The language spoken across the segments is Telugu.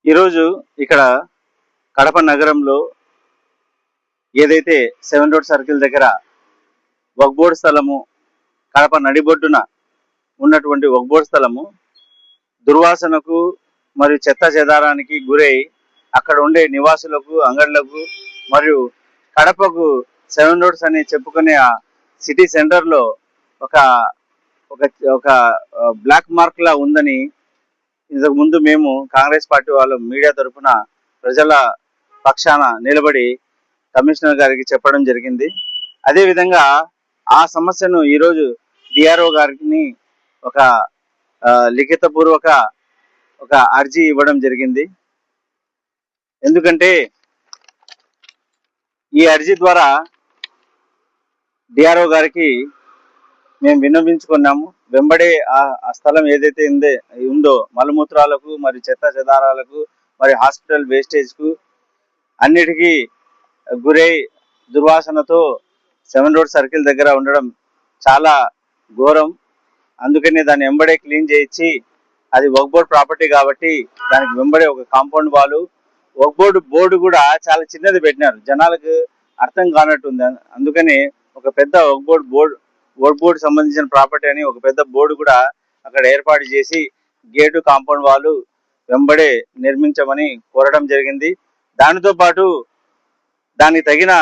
ఈరోజు ఇక్కడ కడప నగరంలో ఏదైతే 7 రోడ్ సర్కిల్ దగ్గర వక్బోర్డ్ స్థలము, కడప నడిబొడ్డున ఉన్నటువంటి వక్బోర్డ్ స్థలము దుర్వాసనకు మరియు చెత్త చెదారానికి గురై అక్కడ ఉండే నివాసులకు, అంగళ్లకు మరియు కడపకు 7 రోడ్స్ అని చెప్పుకునే ఆ సిటీ సెంటర్ లో ఒక ఒక ఒక బ్లాక్ మార్క్ లా ఉందని ఇంతకు ముందు మేము కాంగ్రెస్ పార్టీ వాళ్ళు మీడియా తరఫున ప్రజల పక్షాన నిలబడి కమిషనర్ గారికి చెప్పడం జరిగింది. అదే విధంగా ఆ సమస్యను ఈరోజు డిఆర్ఓ గారికి ఒక లిఖితపూర్వక ఒక అర్జీ ఇవ్వడం జరిగింది. ఎందుకంటే ఈ అర్జీ ద్వారా డిఆర్ఓ గారికి మేము విన్నవించుకున్నాము. వెంబడే ఆ స్థలం ఏదైతే ఉందో మలమూత్రాలకు మరియు చెత్త చెదారాలకు మరియు హాస్పిటల్ వేస్టేజ్ కు అన్నిటికీ గురై దుర్వాసనతో 7 రోడ్ సర్కిల్ దగ్గర ఉండడం చాలా ఘోరం. అందుకని దాన్ని వెంబడే క్లీన్ చేయించి, అది వక్బోర్డ్ ప్రాపర్టీ కాబట్టి దానికి వెంబడే ఒక కాంపౌండ్ వాల్, వక్బోర్డ్ బోర్డు కూడా చాలా చిన్నది పెట్టినారు, జనాలకు అర్థం కానట్టుంది. అందుకని ఒక పెద్ద వక్బోర్డ్ సంబంధించిన ప్రాపర్టీ అని ఒక పెద్ద బోర్డు కూడా అక్కడ ఏర్పాటు చేసి గేటు, కాంపౌండ్ వాల్ వెంబడే నిర్మించమని కోరడం జరిగింది. దానితో పాటు దానికి తగిన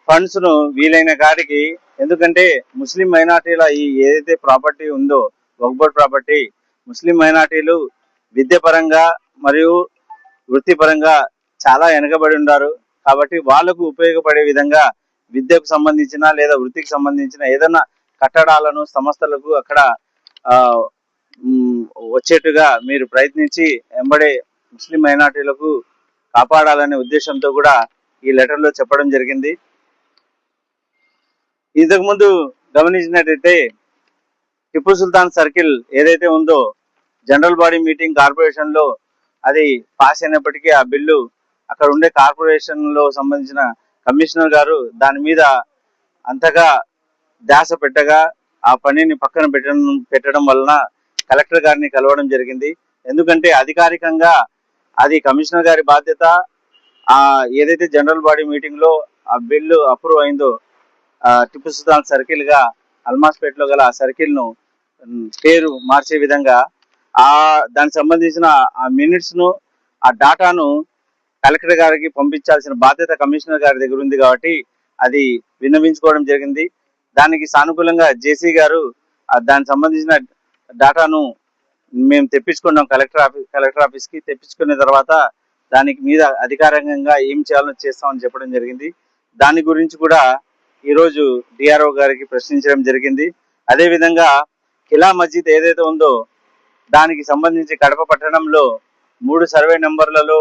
ఫండ్స్ ను వీలైన కాడికి, ఎందుకంటే ముస్లిం మైనార్టీల ఈ ఏదైతే ప్రాపర్టీ ఉందో వక్బోర్డ్ ప్రాపర్టీ, ముస్లిం మైనార్టీలు విద్యాపరంగా మరియు వృత్తిపరంగా చాలా వెనకబడి ఉన్నారు. కాబట్టి వాళ్లకు ఉపయోగపడే విధంగా విద్యకు సంబంధించిన లేదా వృత్తికి సంబంధించిన ఏదైనా కట్టడాలను సంస్థలకు అక్కడ వచ్చేట్టుగా మీరు ప్రయత్నించి వెంబడే ముస్లిం మైనార్టీలకు కాపాడాలనే ఉద్దేశంతో కూడా ఈ లెటర్ లో చెప్పడం జరిగింది. ఇంతకు ముందు గమనించినట్టయితే టిప్పు సుల్తాన్ సర్కిల్ ఏదైతే ఉందో జనరల్ బాడీ మీటింగ్ కార్పొరేషన్ లో అది పాస్ అయినప్పటికీ ఆ బిల్లు అక్కడ ఉండే కార్పొరేషన్ లో సంబంధించిన కమిషనర్ గారు దాని మీద అంతగా ధ్యాస పెట్టగా ఆ పనిని పక్కన పెట్టడం వలన కలెక్టర్ గారిని కలవడం జరిగింది. ఎందుకంటే అధికారికంగా అది కమిషనర్ గారి బాధ్యత. ఆ ఏదైతే జనరల్ బాడీ మీటింగ్ లో ఆ బిల్లు అప్రూవ్ అయిందో టిప్పు సుల్తాన్ సర్కిల్ గా అల్మాస్పేట్ లో గల ఆ సర్కిల్ ను పేరు మార్చే విధంగా దానికి సంబంధించిన ఆ మినిట్స్ ను, ఆ డాటాను కలెక్టర్ గారికి పంపించాల్సిన బాధ్యత కమిషనర్ గారి దగ్గర ఉంది కాబట్టి అది విన్నవించుకోవడం జరిగింది. దానికి సానుకూలంగా జేసీ గారు దానికి సంబంధించిన డాటాను మేము తెప్పించుకున్నాం కలెక్టర్ ఆఫీస్ కి. తెప్పించుకున్న తర్వాత దానికి మీద అధికారికంగా ఏం చేయాలో చేస్తామని చెప్పడం జరిగింది. దాని గురించి కూడా ఈరోజు డిఆర్ఓ గారికి ప్రశ్నించడం జరిగింది. అదే విధంగా ఖిలా మస్జిద్ ఏదైతే ఉందో దానికి సంబంధించి కడప పట్టణంలో 3 సర్వే నెంబర్లలో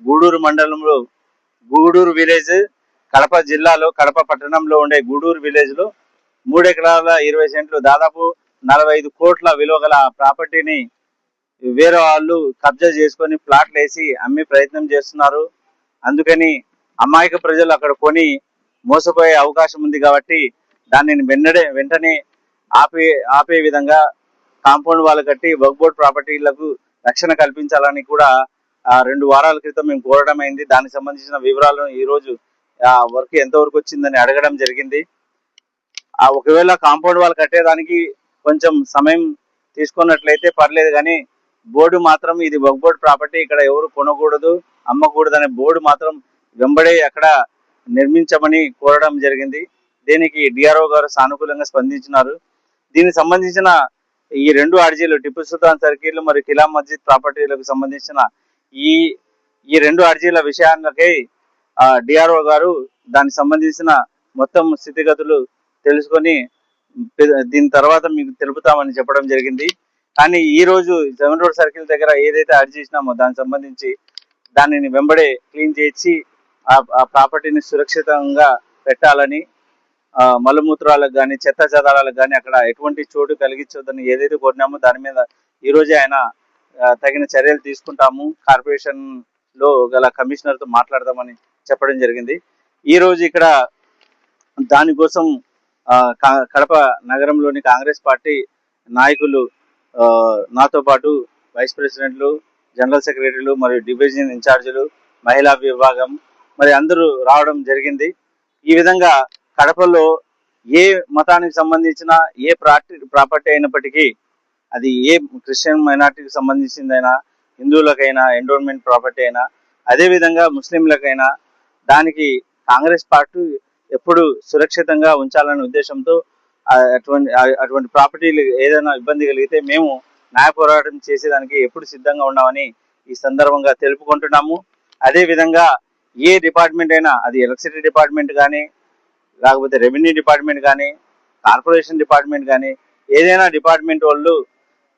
గూడూరు మండలంలో గూడూరు విలేజ్, కడప జిల్లాలో కడప పట్టణంలో ఉండే గూడూరు విలేజ్ లో 3 ఎకరాల 20 సెంట్లు దాదాపు 45 కోట్ల విలువ గల ప్రాపర్టీని వేరే వాళ్ళు కబ్జా చేసుకొని ప్లాట్లు వేసి అమ్మే ప్రయత్నం చేస్తున్నారు. అందుకని అమాయక ప్రజలు అక్కడ కొని మోసపోయే అవకాశం ఉంది కాబట్టి దానిని వెంటనే ఆపే విధంగా కాంపౌండ్ వాల్ కట్టి వక్బోర్డ్ ప్రాపర్టీలకు రక్షణ కల్పించాలని కూడా 2 వారాల క్రితం మేము కోరడం అయింది. దానికి సంబంధించిన వివరాలను ఈ రోజు వర్క్ ఎంతవరకు వచ్చిందని అడగడం జరిగింది. ఒకవేళ కాంపౌండ్ వాల్ కట్టేదానికి కొంచెం సమయం తీసుకున్నట్లయితే పర్లేదు, కానీ బోర్డు మాత్రం ఇది వక్బోర్డ్ ప్రాపర్టీ, ఇక్కడ ఎవరు కొనకూడదు, అమ్మకూడదు అనే బోర్డు మాత్రం వెంబడే అక్కడ నిర్మించమని కోరడం జరిగింది. దీనికి డిఆర్ఓ గారు సానుకూలంగా స్పందించినారు. దీనికి సంబంధించిన ఈ 2 అర్జీలు టిప్పు సుల్తాన్ సర్కిల్ మరియు ఖిలా మస్జిద్ ప్రాపర్టీలకు సంబంధించిన ఈ 2 అర్జీల విషయాలకై డిఆర్ఓ గారు దానికి సంబంధించిన మొత్తం స్థితిగతులు తెలుసుకొని దీని తర్వాత మీకు తెలుపుతామని చెప్పడం జరిగింది. కానీ ఈ రోజు 7 రోడ్ సర్కిల్ దగ్గర ఏదైతే అర్జీ ఇచ్చినామో దానికి సంబంధించి దానిని వెంబడే క్లీన్ చేసి ఆ ప్రాపర్టీని సురక్షితంగా పెట్టాలని, మలమూత్రాలకు కానీ చెత్త చెదారాలకు కానీ అక్కడ ఎటువంటి చోటు కలిగించొద్దని ఏదైతే కోరినామో దాని మీద ఈ రోజే ఆయన తగిన చర్యలు తీసుకుంటాము, కార్పొరేషన్ లో గల కమిషనర్ తో మాట్లాడదామని చెప్పడం జరిగింది. ఈ రోజు ఇక్కడ దానికోసం కడప నగరంలోని కాంగ్రెస్ పార్టీ నాయకులు, నాతో పాటు వైస్ ప్రెసిడెంట్లు, జనరల్ సెక్రటరీలు మరియు డివిజన్ ఇన్ఛార్జీలు, మహిళా విభాగం మరి అందరూ రావడం జరిగింది. ఈ విధంగా కడపలో ఏ మతానికి సంబంధించిన ఏ ప్రాపర్టీ అయినప్పటికీ, అది ఏ క్రిస్టియన్ మైనార్టీకి సంబంధించిందైనా, హిందువులకైనా ఎండోన్మెంట్ ప్రాపర్టీ అయినా, అదేవిధంగా ముస్లింలకైనా దానికి కాంగ్రెస్ పార్టీ ఎప్పుడు సురక్షితంగా ఉంచాలనే ఉద్దేశంతో అటువంటి ప్రాపర్టీలు ఏదైనా ఇబ్బంది కలిగితే మేము న్యాయ పోరాటం చేసేదానికి ఎప్పుడు సిద్ధంగా ఉన్నామని ఈ సందర్భంగా తెలుపుకుంటున్నాము. అదేవిధంగా ఏ డిపార్ట్మెంట్ అయినా, అది ఎలక్ట్రిసిటీ డిపార్ట్మెంట్ కానీ, లేకపోతే రెవెన్యూ డిపార్ట్మెంట్ కానీ, కార్పొరేషన్ డిపార్ట్మెంట్ కానీ, ఏదైనా డిపార్ట్మెంట్ వాళ్ళు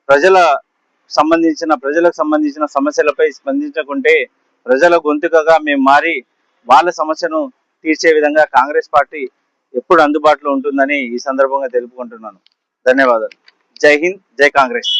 ప్రజలకు సంబంధించిన సమస్యలపై స్పందించకుంటే ప్రజల గొంతుకగా మేము మారి వాళ్ళ సమస్యను తీర్చే విధంగా కాంగ్రెస్ పార్టీ ఎప్పుడు అందుబాటులో ఉంటుందని ఈ సందర్భంగా తెలుపుకుంటున్నాను. ధన్యవాదాలు. జై హింద్, జై కాంగ్రెస్.